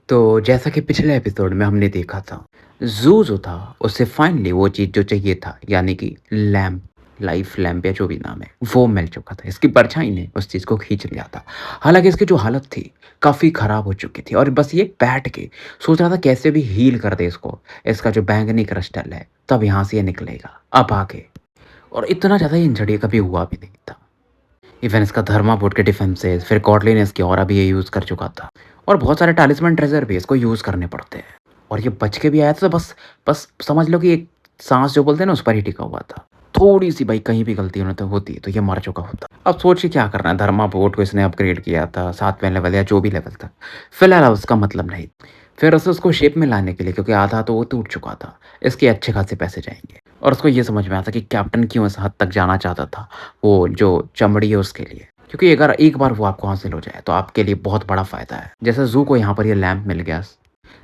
तो जैसा कि पिछले एपिसोड में हमने देखा था, ज़ू जो था उसे फाइनली वो चीज़ जो चाहिए था यानी कि लैंप, लाइफ लैंप या जो भी नाम है, वो मिल चुका था। इसकी परछाई ने उस चीज़ को खींच लिया था। हालाँकि इसकी जो हालत थी, काफ़ी ख़राब हो चुकी थी और बस ये बैठ के सोच रहा था कैसे भी हील कर दे इसको। इसका जो बैंगनी क्रिस्टल है, तब यहाँ से ये निकलेगा, अब आगे। और इतना ज़्यादा इंजर्ड ये कभी हुआ भी नहीं था। इवन इसका धर्मा बोर्ड के डिफेंसेस, फिर गॉडलिनेस की ऑरा भी ये यूज़ कर चुका था और बहुत सारे टालिस्मैन ट्रेज़र भी इसको यूज़ करने पड़ते हैं। और ये बच के भी आया था तो बस बस समझ लो कि एक साँस जो बोलते हैं ना उस पर ही टिका हुआ था। थोड़ी-सी भाई कहीं भी गलती होना तो होती तो ये मर चुका होता। अब सोचिए क्या करना है, धर्मा बोर्ड को इसने अपग्रेड किया था 7वें लेवल या जो भी लेवल था। फिलहाल अब उसका मतलब नहीं। फिर उसे उसको शेप में लाने के लिए, क्योंकि आधा तो वो टूट चुका था, इसके अच्छे खासे पैसे जाएँगे। और उसको ये समझ में आता कि कैप्टन क्यों इस हद तक जाना चाहता था, वो जो चमड़ी है उसके लिए। क्योंकि अगर एक बार वो आपको हासिल हो जाए तो आपके लिए बहुत बड़ा फ़ायदा है। जैसे ज़ू को यहाँ पर ये लैंप मिल गया।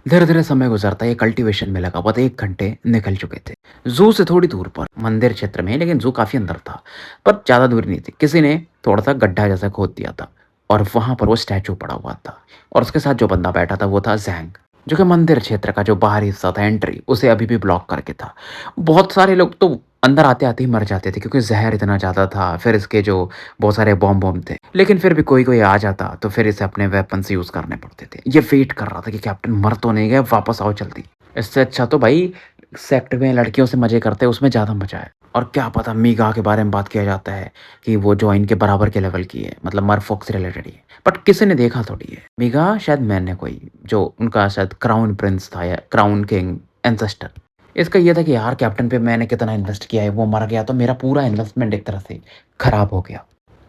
धीरे-धीरे समय गुज़रता ये कल्टीवेशन में लगा हुआ था, 1 घंटे निकल चुके थे। ज़ू से थोड़ी दूर पर मंदिर क्षेत्र में, लेकिन ज़ू काफ़ी अंदर था, पर ज़्यादा दूर नहीं थी। किसी ने थोड़ा-सा गड्ढा जैसा खोद दिया था और वहाँ पर वो स्टैचू पड़ा हुआ था और उसके साथ जो बंदा बैठा था वो था ज़ैंग, जो कि मंदिर क्षेत्र का जो बाहरी हिस्सा था एंट्री, उसे अभी भी ब्लॉक करके था। बहुत सारे लोग तो अंदर आते-आते ही मर जाते थे क्योंकि ज़हर इतना ज़्यादा था, फिर इसके जो बहुत सारे बॉम्ब-वॉम्ब थे। लेकिन फिर भी कोई-कोई आ जाता तो फिर इसे अपने वेपन्स यूज़ करने पड़ते थे। ये वेट कर रहा था कि कैप्टन मर तो नहीं गया, वापस आओ जल्दी। इससे अच्छा तो भाई सेक्ट में लड़कियों से मज़े करते उसमें ज़्यादा मज़ा है। और क्या पता मीगा के बारे में बात किया जाता है कि वो जो इनके बराबर के लेवल की है, मतलब मरफ़ॉक्स से रिलेटेड ही है। बट किसी ने देखा थोड़ी है। मीगा शायद मैंने कोई जो उनका शायद क्राउन प्रिंस था या क्राउन किंग एंसेस्टर। इसका ये था कि यार कैप्टन पे मैंने कितना इन्वेस्ट किया है, वो मर गया तो मेरा पूरा इन्वेस्टमेंट एक तरह से खराब हो गया।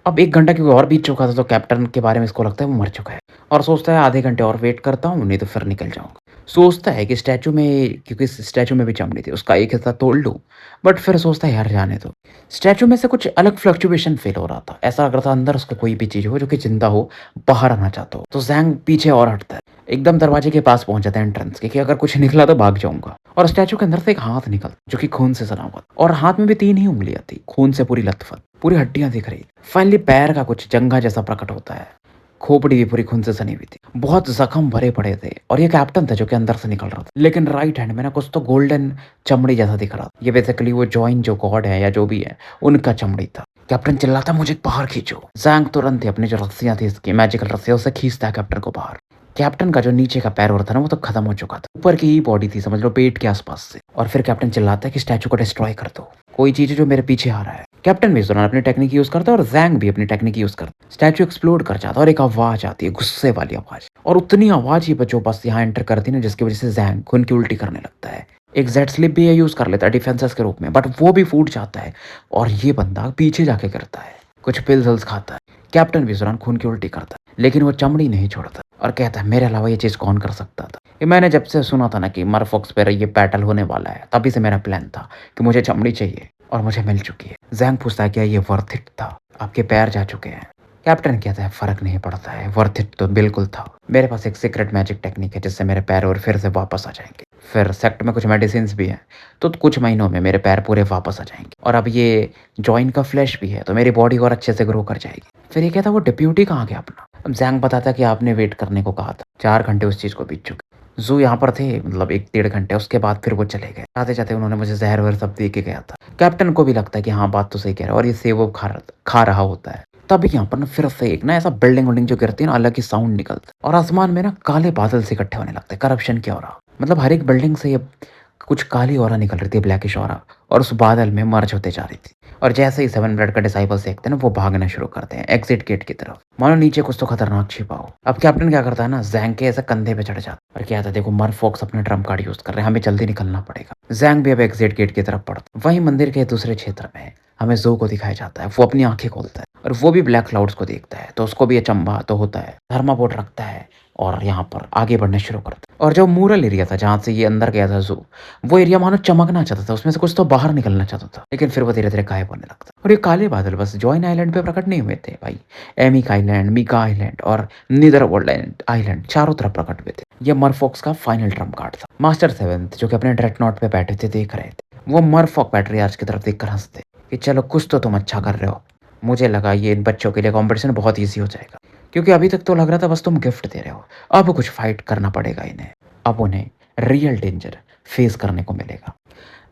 अब 1 घंटा क्योंकि और बीत चुका था तो कैप्टन के बारे में इसको लगता है वो मर चुका है और सोचता है आधे घंटे और वेट करता हूँ, नहीं तो फिर निकल जाऊँगा। सोचता है कि स्टैचू में, क्योंकि इस स्टैचू में भी चमड़ी थी, उसका एक हिस्सा तोड़ लूँ, बट फिर सोचता है यार जाने दो। स्टैचू में से कुछ अलग फ्लक्चुएशन फ़ील हो रहा था। ऐसा लग रहा था अंदर उसका कोई भी चीज़ हो जो कि ज़िंदा हो, बाहर आना चाहता हो। तो ज़ैंग पीछे और हटता है। एकदम दरवाजे के पास पहुँच जाता है एंट्रेंस के कि अगर कुछ निकला तो भाग जाऊँगा। और स्टैचू के अंदर से एक हाथ निकलता जो कि खून से सना हुआ था और हाथ में भी 3 ही उँगलियाँ थी, खून से पूरी लथपथ, पूरी हड्डियाँ दिख रही। फाइनली पैर का कुछ जंघा जैसा प्रकट होता है। खोपड़ी भी पूरी खून से सनी हुई थी। बहुत ज़ख्म भरे पड़े थे और ये कैप्टन था जो कि अंदर से निकल रहा था। लेकिन राइट हैंड में ना कुछ तो गोल्डन चमड़ी जैसा दिख रहा था। ये बेसिकली वो जॉइन जो गॉड है या जो भी है, उनका चमड़ी था। कैप्टन चिल्लाता मुझे बाहर खींचो। ज़ैंग तुरंत ही अपनी जो रस्सियाँ थी इसकी मैजिकल रस्सियाँ, उससे खींचता है कैप्टन को बाहर। कैप्टन का जो नीचे का पैर और था ना वो तो खत्म हो चुका था। ऊपर की ही बॉडी थी, समझ लो पेट के आसपास से। और फिर कैप्टन चिल्लाता है कि स्टैचू को डिस्ट्रॉय कर दो। कोई चीज़ है जो मेरे पीछे आ रहा है। कैप्टन भी इस दौरान अपनी टेक्निक यूज़ करता है और ज़ैंग भी अपनी टेक्निक यूज़ करता है। स्टैचू एक्सप्लोड कर जाता है और एक आवाज़ आती है, गुस्से वाली आवाज़। और उतनी आवाज़ ही जो बस यहाँ एंटर करती है ना, जिसकी वज़ह से ज़ैंग खून की उल्टी करने लगता है। एक जेट स्लिप भी ये यूज़ कर लेता है डिफेंसेस के रूप में, बट वो भी फूट जाता है और ये बंदा पीछे जाके गिरता है। कुछ पिल्स-विल्स खाता है। कैप्टन भी इस दौरान खून की उल्टी करता है, लेकिन वो चमड़ी नहीं छोड़ता और कहता है मेरे अलावा ये चीज़ कौन कर सकता था। ये मैंने जब से सुना था ना कि मरफॉक्स पे ये बैटल होने वाला है, तभी से मेरा प्लान था कि मुझे चमड़ी चाहिए और मुझे मिल चुकी है। ज़ैंग पूछता है क्या ये वर्थ इट था? आपके पैर जा चुके हैं। कैप्टन कहता है फ़र्क नहीं पड़ता है, वर्थ इट तो बिल्कुल था। मेरे पास एक सीक्रेट मैजिक टेक्निक है जिससे मेरे पैर और फिर से वापस आ जाएँगे। फिर सेक्ट में कुछ मेडिसिन्स भी हैं, तो कुछ महीनों में मेरे पैर पूरे वापस आ जाएँगे और अब ये जॉइन का फ्लैश भी है, तो मेरी बॉडी और अच्छे से ग्रो कर जाएगी। फिर ये कहता है वो डिप्यूटी कहाँ गया अपना? अब ज़ैंग बताता है कि आपने वेट करने को कहा था। 4 घंटे उस चीज़ को बीत चुके। ज़ू यहाँ पर थे मतलब 1 डेढ़ घंटे, उसके बाद फिर वो चले गए। जाते-जाते उन्होंने मुझे ज़हर-वहर सब दे के गया था। कैप्टन को भी लगता है कि हाँ, बात तो सही कह रहा है और ये सेब वेब खा रहा होता है। तभी यहाँ पर ना फिर से एक ना ऐसा बिल्डिंग-विल्डिंग जो गिरती है ना, अलग ही साउंड निकलता है और आसमान में ना काले बादल से इकट्ठे होने लगते हैं। करप्शन की ऑरा, मतलब हर एक बिल्डिंग से ये कुछ काली ऑरा निकल रही थी, ब्लैकिश ऑरा, और उस बादल में मर्ज होते जा रही थी। और जैसे ही 7 ब्लड का डिसाइपल्स देखते हैं ना, वो भागना शुरू करते हैं एग्जिट गेट की तरफ, मानो नीचे कुछ तो खतरनाक छिपा हो। अब कैप्टन क्या करता है ना, ज़ैंग के ऐसे कंधे पे चढ़ जाता है और कहता है देखो मरफॉक्स अपने ट्रम्प कार्ड यूज़ कर रहे हैं, हमें जल्दी निकलना पड़ेगा। ज़ैंग भी अब एग्जिट गेट की तरफ बढ़ता है। वहीं मंदिर के दूसरे क्षेत्र में हमें ज़ू को दिखाया जाता है। वो अपनी आंखें खोलता है और वो भी ब्लैक क्लाउड्स को देखता है, तो उसको भी अचंभा तो होता है। थर्माकोट रखता है और यहाँ पर आगे बढ़ना शुरू करता है। और जो मूरल एरिया था जहाँ से ये अंदर गया था ज़ू, वो एरिया मानो चमकना चाहता था, उसमें से कुछ तो बाहर निकलना चाहता था, लेकिन फिर वो धीरे-धीरे गायब होने लगता। और ये काले बादल बस जॉइन आइलैंड पे प्रकट नहीं हुए थे भाई, एमिक आइलैंड, मीका आइलैंड और नीदरवॉल्ड आइलैंड चारों तरफ प्रकट हुए थे। ये मरफॉक्स का फाइनल ट्रम्प कार्ड था। मास्टर सेवेंथ जो कि अपने ड्रेडनॉट पे बैठे थे देख रहे थे, वो मरफॉक पैट्रियार्च की तरफ देखकर हंसते कि चलो कुछ तो तुम अच्छा कर रहे हो। मुझे लगा ये इन बच्चों के लिए कॉम्पिटिशन बहुत ईज़ी हो जाएगा। क्योंकि अभी तक तो लग रहा था बस तुम गिफ्ट दे रहे हो, अब कुछ फाइट करना पड़ेगा इन्हें। अब उन्हें रियल डेंजर फेस करने को मिलेगा।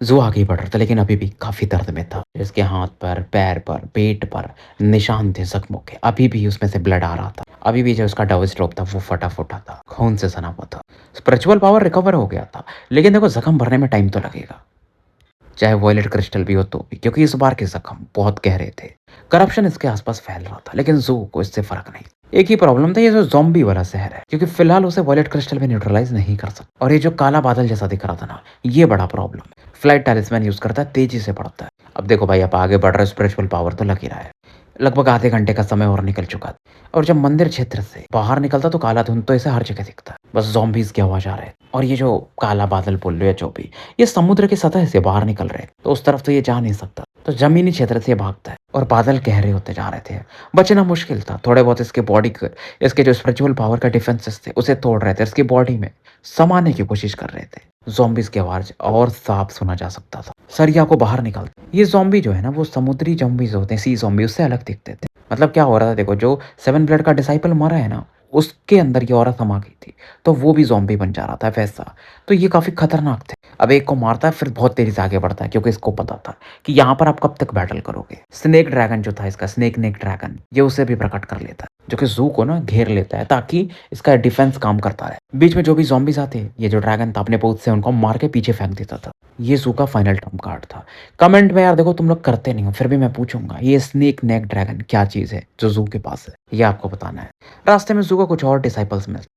ज़ू आगे बढ़ रहा था लेकिन अभी भी काफ़ी दर्द में था। इसके हाथ पर, पैर पर, पेट पर निशान थे ज़ख्मों के। अभी भी उसमें से ब्लड आ रहा था। अभी भी जो उसका डबल स्ट्रोक था वो फटा-फुटा था, खून से सना हुआ था। स्पिरिचुअल पावर रिकवर हो गया था, लेकिन देखो ज़ख्म भरने में टाइम तो लगेगा। चाहे वॉयलेट क्रिस्टल भी हो तो भी, क्योंकि इस बार के जख्म बहुत गहरे थे। करप्शन इसके आसपास फैल रहा था, लेकिन जू को इससे फर्क नहीं। एक ही प्रॉब्लम था, ये जो ज़ॉम्बी वाला शहर है, क्योंकि फिलहाल उसे वॉयलेट क्रिस्टल भी न्यूट्रलाइज नहीं कर सकता। और ये जो काला बादल जैसा दिख रहा था ना, ये बड़ा प्रॉब्लम है। फ्लाइट टैलिस्मैन यूज करता है, तेजी से बढ़ता है। अब देखो भाई, आप आगे बढ़ रहे हो, स्पिरिचुअल पावर तो लग ही रहा है। लगभग आधे घंटे का समय और निकल चुका था, और जब मंदिर क्षेत्र से बाहर निकलता तो काला धुंध तो इसे हर जगह दिखता है। बस ज़ॉम्बीज़ की आवाज़ आ रहे हैं, और ये जो काला बादल बोल रहे हैं जो भी, ये समुद्र की सतह से बाहर निकल रहे हैं, तो उस तरफ तो ये जा नहीं सकता, तो जमीनी क्षेत्र से ये भागता है। और बादल गहरे होते जा रहे थे, बचना मुश्किल था। थोड़े बहुत इसके बॉडी के, इसके जो स्पिरिचुअल पावर का डिफेंसेस थे उसे तोड़ रहे थे, इसकी बॉडी में समाने की कोशिश कर रहे थे। ज़ॉम्बीज़ की आवाज़ और साफ सुना जा सकता था। सरिया को बाहर निकल, ये ज़ॉम्बी जो है ना, वो समुद्री ज़ॉम्बीज़ होते हैं, सी ज़ॉम्बी, उससे अलग दिखते थे। मतलब क्या हो रहा था देखो, जो सेवन ब्लड का डिसाइपल मरा है ना, उसके अंदर ये औरत समा गई थी, तो वो भी ज़ॉम्बी बन जा रहा था वैसा। तो ये काफ़ी खतरनाक थे। अब एक को मारता है, फिर बहुत तेज़ी से आगे बढ़ता है, क्योंकि इसको पता था कि यहाँ पर आप कब तक बैटल करोगे। स्नेक ड्रैगन जो था इसका, स्नेक नेक ड्रैगन, ये उसे भी प्रकट कर लेता है, जो कि ज़ू को ना घेर लेता है, ताकि इसका डिफेंस काम करता रहे। बीच में जो भी ज़ॉम्बीज़ आते, ये जो ड्रैगन था अपने पूंछ से उनको मार के पीछे फेंक देता था। ये ज़ू का फाइनल ट्रम्प कार्ड था। कमेंट में यार देखो, तुम लोग करते नहीं हो, फिर भी मैं पूछूंगा, ये स्नेक नेक ड्रैगन क्या चीज़ है जो ज़ू के पास है, ये आपको बताना है। रास्ते में ज़ू को कुछ और डिसाइपल्स मिलते,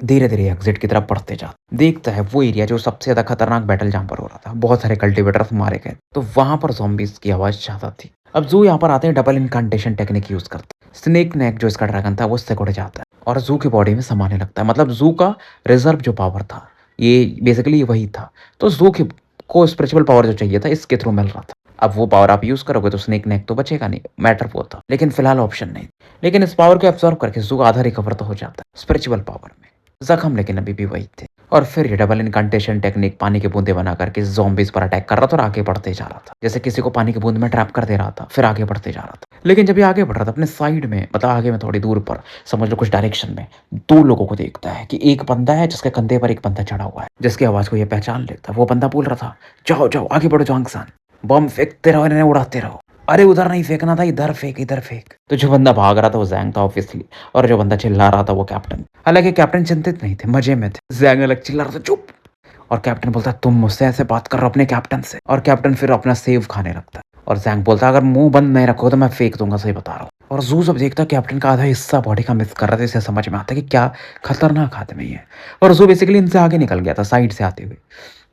धीरे धीरे एग्जिट की तरफ बढ़ते जाते। देखता है वो एरिया जो सबसे ज्यादा खतरनाक बैटल जहां पर हो रहा था, बहुत सारे कल्टिवेटर्स मारे गए, तो वहां पर ज़ॉम्बीज़ की आवाज ज्यादा थी। अब जू यहाँ पर आते हैं, डबल इनकांटेशन टेक्निक यूज करते हैं। स्नेक नेक जो इसका ड्रैगन था वो उससे उड़ जाता है और जू की बॉडी में समाने लगता है। मतलब जू का रिजर्व जो पावर था, ये बेसिकली वही था। तो जू की को स्पिरिचुअल पावर जो चाहिए था इसके थ्रू मिल रहा था। अब वो पावर आप यूज करोगे तो स्नेक नेक तो बचेगा नहीं, मैटर वो था, लेकिन फिलहाल ऑप्शन नहीं। लेकिन इस पावर को एब्जॉर्ब करके जू आधा रिकवर तो हो जाता है स्पिरिचुअल पावर में। जख्म लेकिन अभी भी वही थे। और फिर ये डबल इनकांटेशन टेक्निक पानी की बूंदे बना करके ज़ॉम्बीज़ पर अटैक कर रहा था और आगे बढ़ते जा रहा था। जैसे किसी को पानी की बूंद में ट्रैप कर दे रहा था, फिर आगे बढ़ते जा रहा था। लेकिन जब ये आगे बढ़ रहा था, अपने साइड में, मतलब आगे में थोड़ी दूर पर, समझ लो कुछ डायरेक्शन में, 2 लोगों को देखता है कि एक बंदा है जिसके कंधे पर एक बंदा चढ़ा हुआ है, जिसकी आवाज़ को ये पहचान लेता है। वो बंदा बोल रहा था, "जाओ, जाओ, आगे बढ़ो जॉन्गसान, बम फेंकते रहो, इन्हें उड़ाते रहो। अरे उधर नहीं फेंकना था, इधर फेंक, इधर फेंक।" तो जो बंदा भाग रहा था वो ज़ैंग था ऑब्वियसली, और जो बंदा चिल्ला रहा था वो कैप्टन। हालाँकि कैप्टन चिंतित नहीं थे, मज़े में थे। ज़ैंग अलग चिल्ला रहा था, "चुप!" और कैप्टन बोलता है, "तुम मुझसे ऐसे बात कर रहे हो अपने कैप्टन से?" और कैप्टन फिर अपना सेव खाने लगता है, और ज़ैंग बोलता है, "अगर मुँह बंद नहीं रखो तो मैं फेंक दूँगा, सही बता रहा हूँ।" और ज़ू जब देखता है कैप्टन का आधा हिस्सा बॉडी का मिस कर रहा था, इसे समझ में आता है कि क्या खतरनाक आदमी है। और ज़ू बेसिकली इनसे आगे निकल गया था साइड से आते हुए।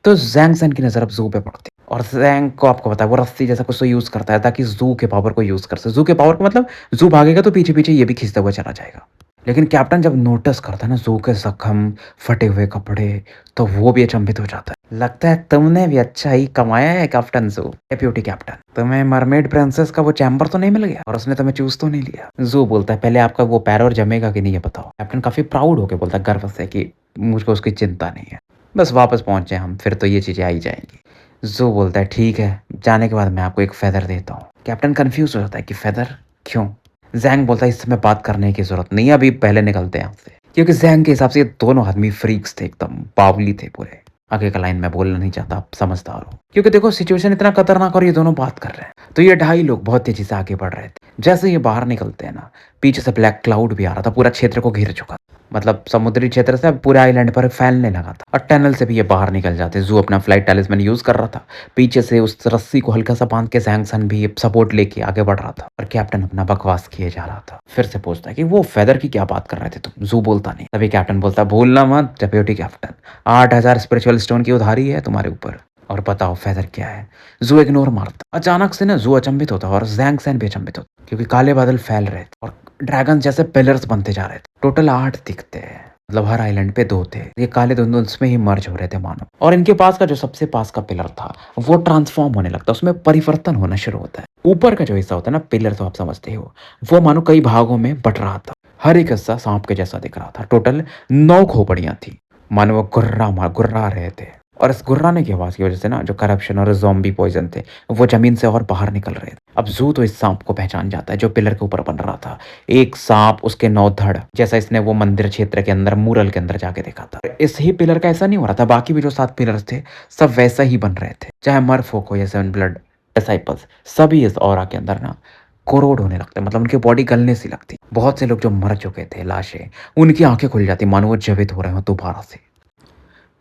तो ज़ैंग सेन की नज़र अब ज़ू पे पड़ती है, और ज़ैंग को आपको पता है वो रस्सी जैसा कुछ तो यूज़ करता है ताकि ज़ू के पावर को यूज़ कर सके। ज़ू के पावर को मतलब ज़ू भागेगा तो पीछे-पीछे ये भी खींचता हुआ चला जाएगा। लेकिन कैप्टन जब नोटिस करता है ना ज़ू के ज़ख्म, फटे हुए कपड़े, तो वो भी अचंभित हो जाता है। लगता है तुमने भी अच्छा ही कमाया है कैप्टन ज़ू। डेप्यूटी कैप्टन, तुम्हें मरमेड प्रिंसेस का वो चैम्बर तो नहीं मिल गया और उसने तुम्हें चूज़ तो नहीं लिया? ज़ू बोलता है, "पहले आपका वो पैरोर जमेगा कि नहीं ये बताओ।" कैप्टन काफ़ी प्राउड होके बोलता है गर्व से कि मुझको उसकी चिंता नहीं है। बस वापस पहुँचे हम, फिर तो ये चीज़ें आ ही जाएँगी। ज़ू बोलता है, "ठीक है, जाने के बाद मैं आपको एक फ़ेदर देता हूँ।" कैप्टन कन्फ्यूज़ हो जाता है कि फ़ेदर क्यों? ज़ैंग बोलता है, "इस समय बात करने की ज़रूरत नहीं है, अभी पहले निकलते हैं यहाँ से।" क्योंकि ज़ैंग के हिसाब से ये दोनों आदमी फ्रीक्स थे, एकदम बावली थे पूरे। आगे का लाइन मैं बोलना नहीं चाहता, आप समझदार हो। क्योंकि देखो सिचुएशन इतना खतरनाक और ये दोनों बात कर रहे हैं। तो ये ढाई लोग बहुत तेज़ी से आगे बढ़ रहे थे। जैसे ये बाहर निकलते हैं ना, पीछे से ब्लैक क्लाउड भी आ रहा था, पूरा क्षेत्र को घेर चुका था। मतलब समुद्री क्षेत्र से अब पूरे आइलैंड पर फैलने लगा था, और टनल से भी ये बाहर निकल जाते। ज़ू अपना फ्लाइट टैलिस्मैन यूज़ कर रहा था। पीछे से उस रस्सी को हल्का सा बांध के ज़ैंग सन भी सपोर्ट लेके आगे बढ़ रहा था, और कैप्टन अपना बकवास किए जा रहा था। फिर से पूछता है कि वो फेदर की क्या बात कर रहे थे तुम? ज़ू बोलता नहीं। तभी कैप्टन बोलता है, "भूलना मत डेप्यूटी कैप्टन, 8000 स्पिरिचुअल स्टोन की उधारी है तुम्हारे ऊपर, और बताओ फेदर क्या है?" ज़ू इग्नोर मारता। अचानक से ना ज़ू अचंभित होता है, और ज़ैंग सैन भी अचंभित होता, क्योंकि काले बादल फैल रहे थे और ड्रैगन जैसे पिलर्स बनते जा रहे थे। टोटल 8 दिखते हैं, मतलब हर आइलैंड पे 2 थे। ये काले धुंध उसमें ही मर्ज हो रहे थे मानो। और इनके पास का जो सबसे पास का पिलर था वो ट्रांसफॉर्म होने लगता है, उसमें परिवर्तन होना शुरू होता है। ऊपर का जो हिस्सा होता है ना पिलर, तो आप समझते हो, वो मानो कई भागों में बट रहा था। हर एक हिस्सा सांप के जैसा दिख रहा था। टोटल 9 खोपड़ियां थी, मानो वो गुर्रा रहे थे। और इस गुर्राने की आवाज़ की वज़ह से ना जो करप्शन और ज़ॉम्बी पॉइज़न थे, वो ज़मीन से और बाहर निकल रहे थे। अब ज़ू तो इस साँप को पहचान जाता है जो पिलर के ऊपर बन रहा था। एक साँप उसके 9 धड़ जैसा इसने वो मंदिर क्षेत्र के अंदर मूरल के अंदर जाके देखा था। इस ही पिलर का ऐसा नहीं हो रहा था, बाकी भी जो 7 पिलर्स थे, सब वैसा ही बन रहे थे। चाहे मरफ़ॉक हो या सेवन ब्लड डिसाइपल्स, सभी इस ऑरा के अंदर ना कोरोड होने लगते, मतलब उनकी बॉडी गलने सी लगती। बहुत से लोग जो मर चुके थे, लाशें, उनकी आँखें खुल जाती मानो वो जीवित हो रहे हों दोबारा से।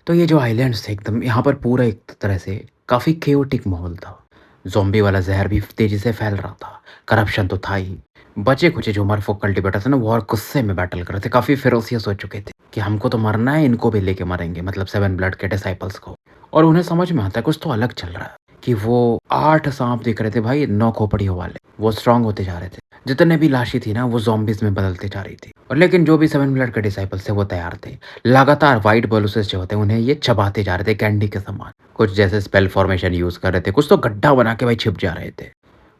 तो ये जो आइलैंड्स थे एकदम यहाँ पर पूरा एक तरह से काफ़ी केओटिक माहौल था। ज़ॉम्बी वाला ज़हर भी तेज़ी से फैल रहा था, करप्शन तो था ही। बचे-खुचे जो मरफ़ॉक कल्टीवेटर्स हैं ना, वो और गुस्से में बैटल कर रहे थे, काफ़ी फ़िरोसियस हो चुके थे कि हमको तो मरना है, इनको भी लेके मरेंगे, मतलब सेवन ब्लड के डिसाइपल्स को। और उन्हें समझ में आता है कुछ तो अलग चल रहा है कि वो 8 साँप दिख रहे थे भाई 9 खोपड़ियों वाले, वो स्ट्रॉन्ग होते जा रहे थे। जितने भी लाशें थी ना, वो ज़ॉम्बीज़ में बदलती जा रही थी। और लेकिन जो भी सेवन ब्लड के डिसाइपल्स थे, वो तैयार थे। लगातार व्हाइट बलूसेस जो होते हैं, उन्हें ये चबाते जा रहे थे कैंडी के समान। कुछ जैसे स्पेल फॉर्मेशन यूज़ कर रहे थे, कुछ तो गड्ढा बना के भाई छिप जा रहे थे।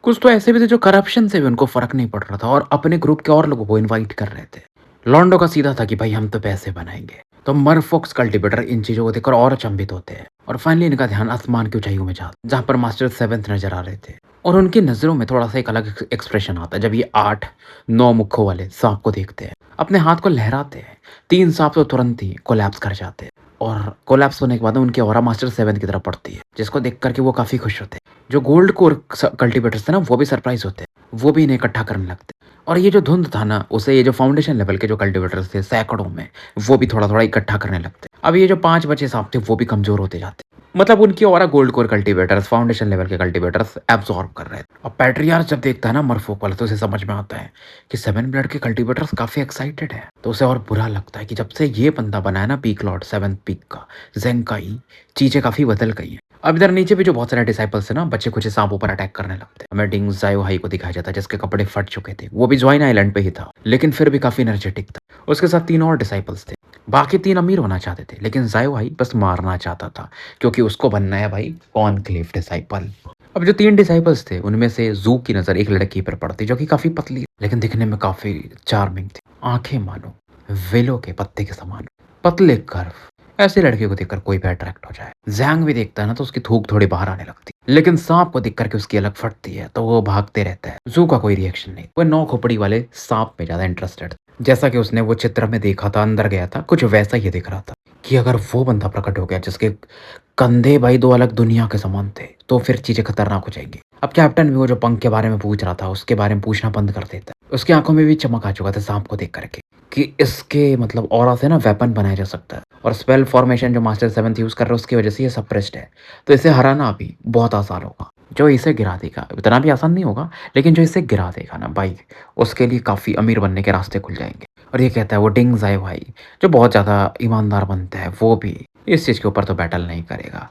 कुछ तो ऐसे भी थे जो करप्शन से भी उनको फ़र्क नहीं पड़ रहा था और अपने ग्रुप के और लोगों को इनवाइट कर रहे थे। लॉन्डो का सीधा था कि भाई हम तो पैसे बनाएँगे। तो मरफ़ॉक्स कल्टीवेटर इन चीज़ों को देखकर और अचंभित होते हैं और फाइनली इनका ध्यान आसमान की ऊँचाइयों में जाता है, जहाँ पर मास्टर सेवेंथ नज़र आ रहे थे। और उनकी नज़रों में थोड़ा-सा एक अलग एक्सप्रेशन आता है जब ये 8-9 मुखों वाले साँप को देखते हैं। अपने हाथ को लहराते हैं, 3 साँप तो तुरंत ही कोलैप्स कर जाते हैं और कोलैप्स होने के बाद उनकी ऑरा मास्टर सेवेंथ की तरफ पड़ती है, जिसको देख कर के वो काफ़ी खुश होते हैं। जो गोल्ड कोर कल्टीवेटर्स थे ना, वो भी सरप्राइज़ होते हैं, वो भी इन्हें इकट्ठा करने लगते हैं। और ये जो धुंध था ना, उसे ये जो फाउंडेशन लेवल के जो कल्टीवेटर्स थे सैकड़ों में, वो भी थोड़ा-थोड़ा इकट्ठा करने लगते हैं। अब ये जो 5 बचे साँप थे, वो भी कमज़ोर होते जाते। मतलब उनकी aura gold core cultivators, foundation level के कल्टीवेटर्स एब्ज़ॉर्ब कर रहे थे। और पैट्रियार्च जब देखता है ना मरफ़ॉक वाला, तो उसे समझ में आता है कि सेवन ब्लड के कल्टीवेटर्स काफ़ी एक्साइटेड हैं। तो उसे और बुरा लगता है कि जब से ये बंदा बना है ना पीक लॉर्ड, सेवेंथ पीक का, ज़ेंकाई, चीज़ें काफ़ी बदल गई हैं। अब इधर नीचे भी जो बहुत सारे डिसाइपल्स हैं ना, बचे-खुचे सांपों पर अटैक करने लगते हैं। हमें डिंग ज़ायो हाई को दिखाया जाता है जिसके कपड़े फट चुके थे। वो भी ज्वाइन आइलैंड पे ही था, लेकिन फिर भी काफ़ी एनर्जेटिक था। उसके साथ 3 और डिसाइपल्स थे। बाकी 3 अमीर होना चाहते थे, लेकिन ज़ायो हाई बस मारना चाहता था, क्योंकि उसको बनना है भाई कॉनक्लेव डिसाइपल। अब जो 3 डिसाइपल्स थे, उनमें से ज़ू की नज़र एक लड़की पर पड़ती, जो कि काफ़ी पतली, लेकिन दिखने में काफ़ी चार्मिंग थी। आँखें मानो विलो के पत्ते के समान, पतले कर्व। ऐसे लड़के को देखकर कोई भी अट्रैक्ट हो जाए। ज़ैंग भी देखता है ना, तो उसकी थूक थोड़ी बाहर आने लगती है, लेकिन सांप को देख करके उसकी अलग फटती है, तो वो भागते रहता है। ज़ू का कोई रिएक्शन नहीं, वो 9 खोपड़ी वाले सांप में ज़्यादा इंटरेस्टेड। जैसा कि उसने वो चित्र में देखा था, अंदर गया था, कुछ वैसा ही दिख रहा था कि अगर वो बंदा प्रकट हो गया जिसके कंधे भाई 2 अलग दुनिया के समान थे, तो फिर चीज़ें खतरनाक हो जाएँगी। अब कैप्टन भी वो जो पंख के बारे में पूछ रहा था, उसके बारे में पूछना बंद कर देता है। उसकी आँखों में भी चमक आ चुका था सांप को देख कर के कि इसके मतलब ऑरा से ना वेपन बनाया जा सकता है और स्पेल फॉर्मेशन जो मास्टर सेवेंथ यूज़ कर रहे हैं उसकी वजह से ये सप्रेस्ड है। तो इसे हराना अभी बहुत आसान होगा। जो इसे गिरा देगा, इतना भी आसान नहीं होगा, लेकिन जो इसे गिरा देगा ना भाई, उसके लिए काफ़ी अमीर बनने के रास्ते खुल जाएँगे। और ये कहता है वो डिंग ज़ाई भाई, जो बहुत ज़्यादा ईमानदार बनता है, वो भी इस चीज़ के ऊपर तो बैटल नहीं करेगा।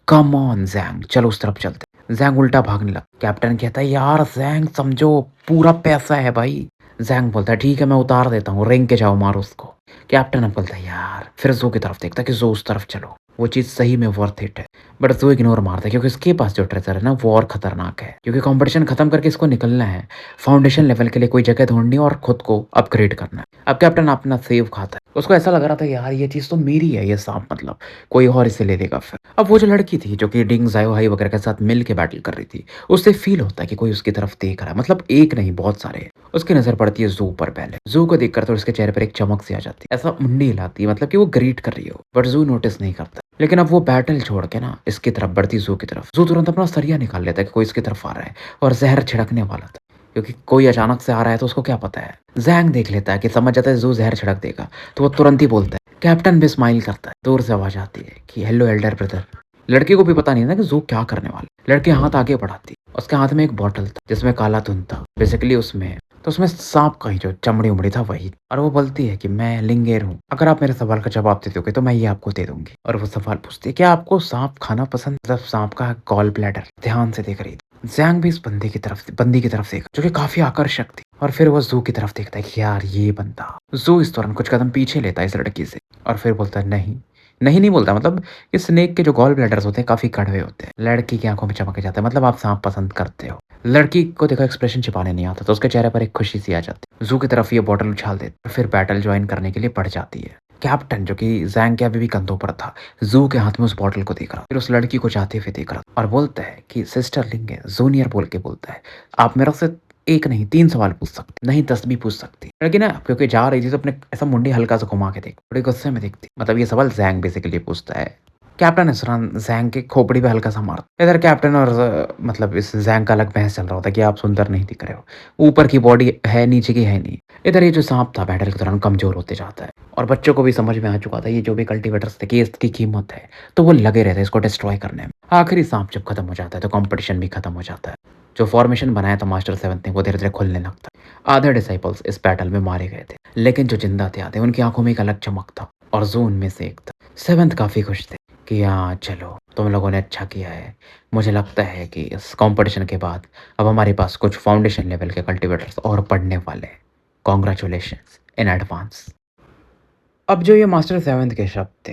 कम ऑन ज़ैंग, चलो उस तरफ चलते हैं। ज़ैंग उल्टा भागने लगा। कैप्टन कहता है यार ज़ैंग समझो, पूरा पैसा है भाई। ज़ैंग बोलता है ठीक है मैं उतार देता हूँ, रेंग के जाओ मारो उसको। कैप्टन अब बोलता है यार, फिर ज़ू की तरफ देखता है कि ज़ू उस तरफ चलो, वो चीज़ सही में वर्थ इट है। बट ज़ू इग्नोर मारता है क्योंकि इसके पास जो ट्रेजर है ना, वो और खतरनाक है, क्योंकि कंपटीशन खत्म करके इसको निकलना है। फाउंडेशन लेवल के लिए कोई जगह ढूंढनी है और खुद को अपग्रेड करना है। अब कैप्टन अपना सेव खाता है, उसको ऐसा लग रहा था यार ये चीज़ तो मेरी है, ये सांप मतलब कोई और इसे ले लेगा फिर। अब वो जो लड़की थी जो कि डिंग ज़ायो हाई वगैरह के साथ मिल के बैटल कर रही थी, उससे फील होता है कि कोई उसकी तरफ देख रहा है, मतलब एक नहीं बहुत सारे। उसकी नज़र पड़ती है ज़ू पर पहले। ज़ू को देखकर तो उसके चेहरे पर एक चमक सी आ जाती है, ऐसा मुंडी हिलाती है मतलब कि वो ग्रीट कर रही हो, बट ज़ू नोटिस नहीं करता। लेकिन अब वो बैटल छोड़ के ना इसकी तरफ बढ़ती, ज़ू की तरफ। ज़ू तुरंत अपना सरिया निकाल लेता है कि कोई इसकी तरफ आ रहा है और ज़हर छिड़कने वाला था, क्योंकि कोई अचानक से आ रहा है तो उसको क्या पता है। ज़ैंग देख लेता है कि समझ जाता है ज़ू ज़हर छिड़क देगा, तो वो तुरंत ही बोलता है। कैप्टन भी स्माइल करता है। दूर से आवाज़ आती है कि हेलो एल्डर ब्रदर। लड़की को भी पता नहीं था कि ज़ू क्या करने वाला। लड़की हाथ आगे बढ़ाती, उसके हाथ में एक बॉटल था जिसमें काला धुंध था, बेसिकली उसमें सांप का ही जो चमड़ी-उमड़ी था वही। और वो बोलती है कि मैं लिंगेर हूँ, अगर आप मेरे सवाल का जवाब दे दोगे तो मैं ये आपको दे दूँगी। और वो सवाल पूछती है क्या आपको सांप खाना पसंद? मतलब सांप का गॉल ब्लैडर। ध्यान से देख रही थी। ज़ैंग भी इस बंदी की तरफ देखा, जो कि काफ़ी आकर्षक थी। और फिर वो ज़ू की तरफ देखता है कि यार ये बंदा। ज़ू इस दौरान कुछ कदम पीछे लेता है इस लड़की से और फिर बोलता है नहीं। नहीं, नहीं बोलता, मतलब इस स्नेक के जो गॉल ब्लैडर्स होते हैं काफ़ी कड़वे होते हैं। लड़की की आँखों में चमक जाता है, मतलब आप सांप पसंद करते हो। लड़की को देखो एक्सप्रेशन छिपाने नहीं आता, तो उसके चेहरे पर एक खुशी सी आ जाती है। ज़ू की तरफ ये बॉटल उछाल देती है, फिर बैटल ज्वाइन करने के लिए बढ़ जाती है। कैप्टन जो कि ज़ैंग के अभी भी कंधों पर था, ज़ू के हाथ में उस बॉटल को देख रहा, फिर उस लड़की को जाते हुए देख रहा और बोलता है कि सिस्टर लिंग है, जूनियर बोल के बोलता है, आप मेरे से 1 नहीं 3 सवाल पूछ सकते, नहीं 10 भी पूछ सकती। लड़की ना क्योंकि जा रही थी तो अपने ऐसा मुंडी हल्का-सा घुमा के देखी, बड़े गुस्से में देखती। मतलब ये सवाल ज़ैंग बेसिकली पूछता है। कैप्टन इस दौरान ज़ैंग के खोपड़ी पे हल्का-सा मारता। इधर कैप्टन और मतलब इस ज़ैंग का अलग बहस चल रहा होता है कि आप सुंदर नहीं दिख रहे हो। ऊपर की बॉडी है, नीचे की है नहीं। इधर ये जो साँप था बैटल के दौरान कमज़ोर होते जाता है और बच्चों को भी समझ में आ चुका था, ये जो भी कल्टीवेटर्स थे कि इसकी कीमत है, तो वो लगे रहते हैं इसको डिस्ट्रॉय करने में। आखिरी साँप जब खत्म हो जाता है तो कॉम्पिटिशन भी खत्म हो जाता है। जो फॉर्मेशन बनाया था मास्टर 7 ने वो धीरे-धीरे खुलने लगता है। आधे डिसाइपल्स इस बैटल में मारे गए थे, लेकिन जो जिंदा थे आधे, उनकी आँखों में एक अलग चमक था और ज़ू उनमें से एक था। 7th काफ़ी खुश थे कि हाँ, चलो तुम लोगों ने अच्छा किया है। मुझे लगता है कि इस कॉम्पिटिशन के बाद अब हमारे पास कुछ फाउंडेशन लेवल के कल्टीवेटर्स और पढ़ने वाले हैं। Congratulations in advance. अब जो ये मास्टर 7th के शब्द थे,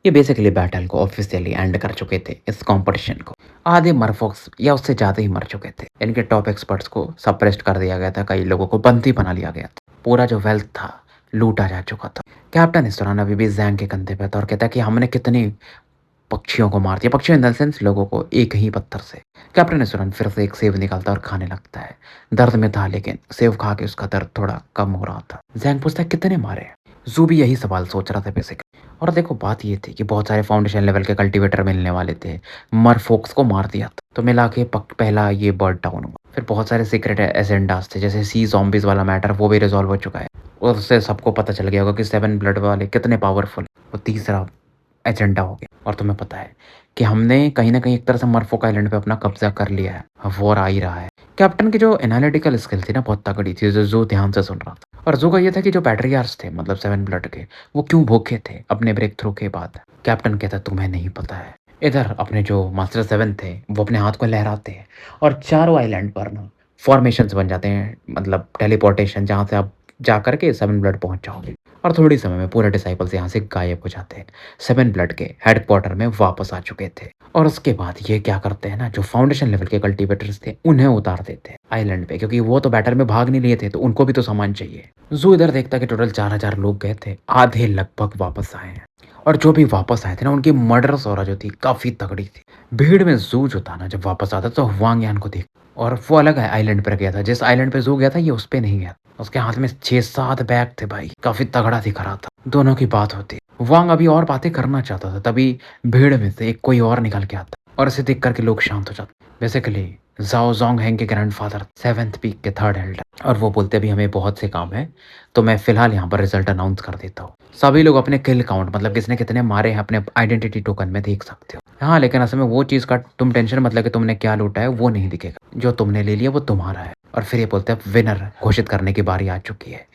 ये बेसिकली बैटल को ऑफिशियली एंड कर चुके थे इस कॉम्पिटिशन को। आधे मरफ़ॉक्स या उससे ज़्यादा ही मर चुके थे। इनके टॉप एक्सपर्ट्स को सप्रेस्ड कर दिया गया था, कई लोगों को बंदी बना लिया गया था। पूरा जो वेल्थ था, लूटा जा चुका था। कैप्टन इस दौरान अभी भी ज़ैंग के कंधे पे था और कहता है कि हमने कितनी पक्षियों को मार दिया। पक्षियों इन द सेंस लोगों को एक ही पत्थर से। कैप्टन इस दौरान फिर से एक सेब निकालता है और खाने लगता है। दर्द में था लेकिन सेब खा के उसका दर्द थोड़ा कम हो रहा था। ज़ैंग पूछता है कितने मारे? ज़ू भी यही सवाल सोच रहा था बेसिकली। और देखो बात ये थी कि बहुत सारे फाउंडेशन लेवल के कल्टीवेटर मिलने वाले थे। मरफ़ॉक्स को मार दिया था। तो मिला के पहला ये बर्ड डाउन हुआ। फिर बहुत सारे सीक्रेट एजेंडास थे जैसे सी ज़ॉम्बीज़ वाला मैटर, वो भी रिज़ॉल्व हो चुका है। और उससे सबको पता चल गया होगा कि 7 ब्लड वाले कितने पावरफुल हैं। वो तीसरा एजेंडा हो गया और तुम्हें पता है कि हमने कहीं न कहीं एक तरह से मरफ़ोक आइलैंड पे अपना कब्ज़ा कर लिया है। वॉर आ ही रहा है। कैप्टन की जो एनालिटिकल स्किल थी ना बहुत तगड़ी थी, जो ज़ू ध्यान से सुन रहा था। और ज़ू का ये था कि जो पैट्रियार्च थे मतलब 7 ब्लड के, वो क्यों भूखे थे अपने ब्रेक थ्रू के बाद। कैप्टन कहता तुम्हें नहीं पता है। इधर अपने जो मास्टर 7 थे, वो अपने हाथ को लहराते हैं और चारों आइलैंड पर ना फ़ॉर्मेशंस बन जाते हैं, मतलब टेलीपोर्टेशन, जहाँ से आप जा कर के 7 ब्लड पहुँच जाओगे। और थोड़ी समय में पूरे डिसाइपल्स यहाँ से गायब हो जाते हैं। 7 ब्लड के हेडक्वार्टर में वापस आ चुके थे। और उसके बाद ये क्या करते हैं ना, जो फाउंडेशन लेवल के कल्टीवेटर्स थे उन्हें उतार देते हैं आइलैंड पे, क्योंकि वो तो बैटल में भाग नहीं लिए थे तो उनको भी तो सामान चाहिए। ज़ू इधर देखता है कि टोटल 4000 लोग गए थे, आधे लगभग वापस आए हैं। और जो भी वापस आए थे ना, उनकी मर्डरस ऑरा जो थी काफ़ी तगड़ी थी। भीड़ में ज़ू जो था ना, जब वापस आता तो हुआंग यान को देख, और वो अलग है आइलैंड पर गया था। जिस आइलैंड पे ज़ू गया था ये उस पे नहीं गया। उसके हाथ में 6-7 बैग थे भाई, काफ़ी तगड़ा दिख रहा था। दोनों की बात होती। वांग अभी और बातें करना चाहता था, तभी भीड़ में से एक कोई और निकल के आता और इसे देख कर के लोग शांत हो जाते। बेसिकली ज़ाओ ज़ोंगहेंग के ग्रैंडफ़ादर 7th पीक के 3rd एल्डर, और वो बोलते अभी हमें बहुत से काम है, तो मैं फ़िलहाल यहाँ पर रिज़ल्ट अनाउंस कर देता हूँ। सभी लोग अपने किल काउंट, मतलब किसने कितने मारे हैं, अपने आइडेंटिटी टोकन में देख सकते हो। हाँ, लेकिन असल में वो चीज़ का तुम टेंशन मत लो कि तुमने क्या लूटा है, वो नहीं दिखेगा। जो तुमने ले लिया वो तुम्हारा है। और फिर ये बोलते हैं विनर घोषित करने की बारी आ चुकी है।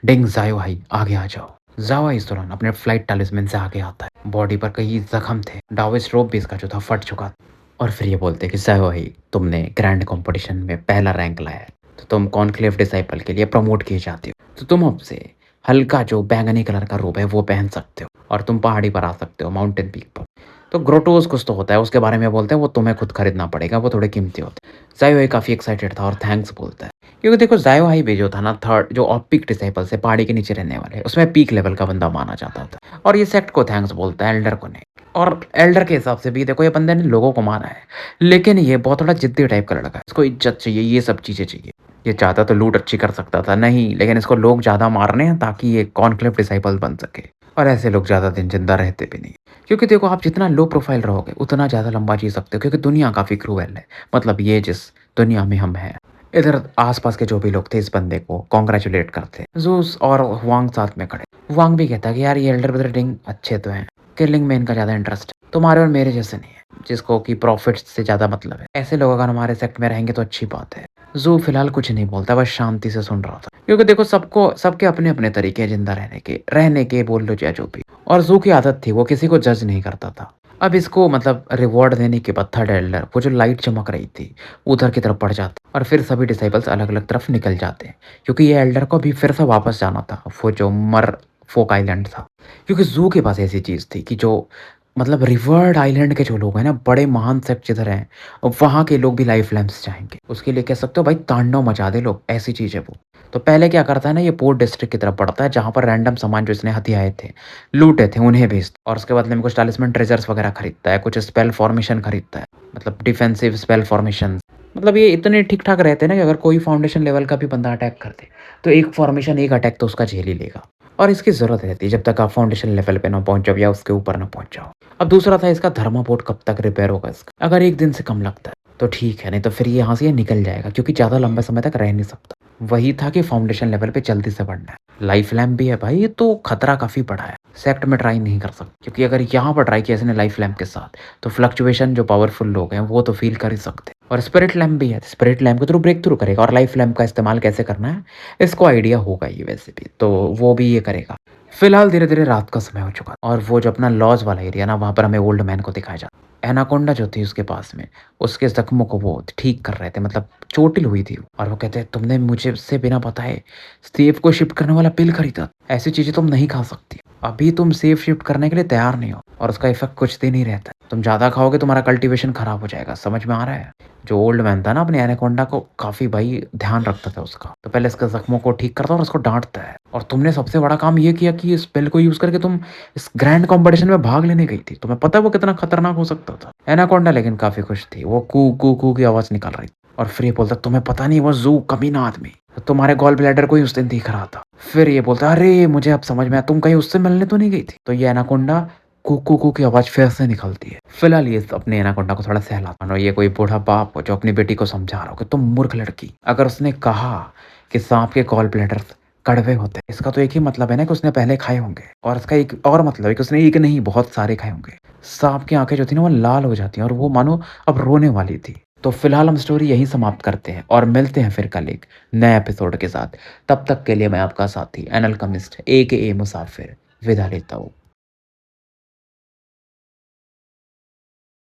डिंग ज़ाओहाई आगे आ जाओ। ज़ावा इस दौरान अपने फ्लाइट टालिस्मैन से आगे आता है। बॉडी पर कई जख्म थे। डाविस रोप भी इसका जो था फट चुका था। और फिर ये बोलते हैं कि ज़ाओहाई, तुमने ग्रैंड कंपटीशन में पहला रैंक लाया है, तो तुम कॉन्क्लेव डिसाइपल के लिए प्रमोट किए जाते हो। तो तुम अब से हल्का जो बैंगनी कलर का रोब है वो पहन सकते हो और तुम पहाड़ी पर आ सकते हो, माउंटेन पीक पर। तो ग्रोटोस कुछ तो होता है, उसके बारे में बोलते हैं, वो तुम्हें खुद खरीदना पड़ेगा, वो थोड़े कीमती होते हैं। ज़ाओहाई काफ़ी एक्साइटेड था और थैंक्स बोलता है, क्योंकि देखो ज़ाओहाई भी जो था ना, 3rd जो पीक डिसाइपल से पहाड़ी के नीचे रहने वाले, उसमें पीक लेवल का बंदा माना जाता था। और ये सेक्ट को थैंक्स बोलता है, एल्डर को नहीं। और एल्डर के हिसाब से भी देखो ये बंदे ने लोगों को मारा है, लेकिन ये बहुत थोड़ा जिद्दी टाइप का लड़का है। इसको इज्जत चाहिए, ये सब चीज़ें चाहिए। ये चाहता तो लूट अच्छी कर सकता था, नहीं, लेकिन इसको लोग ज़्यादा मारने हैं ताकि ये कॉन्क्लेव डिसाइपल बन सके। और ऐसे लोग ज़्यादा दिन जिंदा रहते भी नहीं, क्योंकि देखो आप जितना लो प्रोफाइल रहोगे उतना ज़्यादा लंबा जी सकते हो, क्योंकि दुनिया काफ़ी क्रूएल है, मतलब ये जिस दुनिया में हम हैं। इधर आसपास के जो भी लोग थे इस बंदे को कॉन्ग्रेचुलेट करते। जूस और हुआंग साथ में खड़े। हुआंग भी कहता है कि यार ये एल्डर ब्रदर डिंग अच्छे तो हैं, किलिंग में इनका ज़्यादा इंटरेस्ट है, तुम्हारे और मेरे जैसे नहीं है, जिसको कि प्रॉफिट से ज़्यादा मतलब है। ऐसे लोग अगर हमारे सेक्ट में रहेंगे तो अच्छी बात है। जू फिलहाल कुछ नहीं बोलता, बस शांति से सुन रहा था, क्योंकि देखो सबको सबके अपने अपने तरीके हैं जिंदा रहने के बोल लो चाहे जो भी। और जू की आदत थी, वो किसी को जज नहीं करता था। अब इसको मतलब रिवॉर्ड देने के बाद 3rd एल्डर, वो जो लाइट चमक रही थी उधर की तरफ बढ़ जाता और फिर सभी डिसाइपल्स अलग अलग तरफ निकल जाते हैं, क्योंकि ये एल्डर को भी फिर से वापस जाना था, वो जो मर फोक आइलैंड था। क्योंकि जू के पास ऐसी चीज़ थी कि जो मतलब रिवर्ड आइलैंड के जो लोग हैं ना, बड़े महान सेक्ट जिधर हैं, वहाँ के लोग भी लाइफ लैम्प्स चाहेंगे। उसके लिए कह सकते हो भाई तांडव मचा दे लोग, ऐसी चीज़ है वो। तो पहले क्या करता है ना, ये पोर्ट डिस्ट्रिक्ट की तरफ बढ़ता है जहाँ पर रैंडम सामान जो इसने हथियाए थे, लूटे थे, उन्हें बेचता है और उसके बदले में कुछ टालिस्मैन ट्रेजर्स वगैरह खरीदता है, कुछ स्पेल फॉर्मेशन खरीदता है, मतलब डिफेंसिव स्पेल फॉर्मेशन। मतलब ये इतने ठीक-ठाक रहते हैं ना कि अगर कोई फाउंडेशन लेवल का भी बंदा अटैक कर दे, तो एक फॉर्मेशन, एक अटैक तो उसका झेल ही लेगा। और इसकी ज़रूरत रहती है जब तक आप फाउंडेशन लेवल पे ना पहुँच जाओ या उसके ऊपर ना पहुँच जाओ। अब दूसरा था इसका थर्मापोर्ट कब तक रिपेयर होगा इसका? अगर 1 दिन से कम लगता है, तो ठीक है, नहीं तो फिर ये यहाँ से ये निकल जाएगा क्योंकि ज़्यादा लंबे समय तक रह नहीं सकता। वही था कि फाउंडेशन लेवल पे जल्दी से बढ़ना है। लाइफ लैम्प भी है भाई, तो खतरा काफ़ी बड़ा है। सेक्ट में ट्राई नहीं कर सकते क्योंकि अगर यहाँ पर ट्राई किया इसने लाइफ लैम्प के साथ, तो फ्लक्चुएशन जो पावरफुल लोग हैं वो तो फ़ील कर ही सकते हैं। और स्पिरिट लैम्प भी है, स्पिरिट लैम्प के थ्रू ब्रेक थ्रू करेगा और लाइफ लैम्प का इस्तेमाल कैसे करना है, इसको आइडिया होगा ही वैसे भी, तो वो भी ये करेगा। फिलहाल धीरे-धीरे रात का समय हो चुका और वो जो अपना लॉज वाला एरिया ना, वहाँ पर हमें ओल्ड मैन को दिखाया जाता है। एनाकोंडा जो थी उसके पास में, उसके ज़ख्मों को वो ठीक कर रहे थे, मतलब चोटिल हुई थी और वो कहते हैं, "तुमने मुझे से बिना बताए सेफ को शिफ्ट करने वाला पिल खरीदा। ऐसी चीज़ें तुम नहीं खा सकती। अभी तुम सेफ शिफ्ट करने के लिए तैयार नहीं हो और उसका इफ़ेक्ट कुछ दिन ही रहता है। तुम ज़्यादा खाओगे तुम्हारा कल्टीवेशन खराब हो जाएगा।" समझ में आ रहा है? जो ओल्ड मैन था ना, अपने एनाकोंडा को काफ़ी भाई ध्यान रखता था उसका। तो पहले इसके ज़ख्मों को ठीक करता है और उसको डाँटता है। "और तुमने सबसे बड़ा काम ये किया कि इस पिल को यूज़ करके तुम इस ग्रैंड कॉम्पिटिशन में भाग लेने गई थी। तुम्हें पता है वो कितना खतरनाक हो सकता था?" एनाकोंडा लेकिन काफ़ी खुश थी। वो कू, कू, कू की आवाज़ निकाल रही थी और फिर ये बोलता, "तुम्हें पता नहीं वो ज़ू कमीना आदमी तुम्हारे गॉल ब्लैडर को ही उस दिन देख रहा था।" फिर ये बोलता, "अरे! मुझे अब समझ में आया, तुम कहीं उससे मिलने तो नहीं गई थी?" तो ये एनाकोंडा कू, कू, कू की आवाज़ फिर से निकलती है। फिलहाल ये अपने एनाकोंडा को थोड़ा सहलाता है और ये कोई बूढ़ा बाप हो जो अपनी बेटी को समझा रहा हो कि तुम मूर्ख लड़की, अगर उसने कहा कि सांप के गॉल ब्लैडर्स कड़वे होते हैं, इसका तो एक ही मतलब है ना कि उसने पहले खाए होंगे और इसका एक और मतलब है कि उसने एक नहीं बहुत सारे खाए होंगे। सांप की आँखें जो थी ना वो लाल हो जाती हैं और वो मानो अब रोने वाली थी। तो फिलहाल हम स्टोरी यहीं समाप्त करते हैं और मिलते हैं फिर कल एक नए एपिसोड के साथ। तब तक के लिए मैं आपका साथी एन अल्केमिस्ट एकेए मुसाफिर विदा लेता हूँ।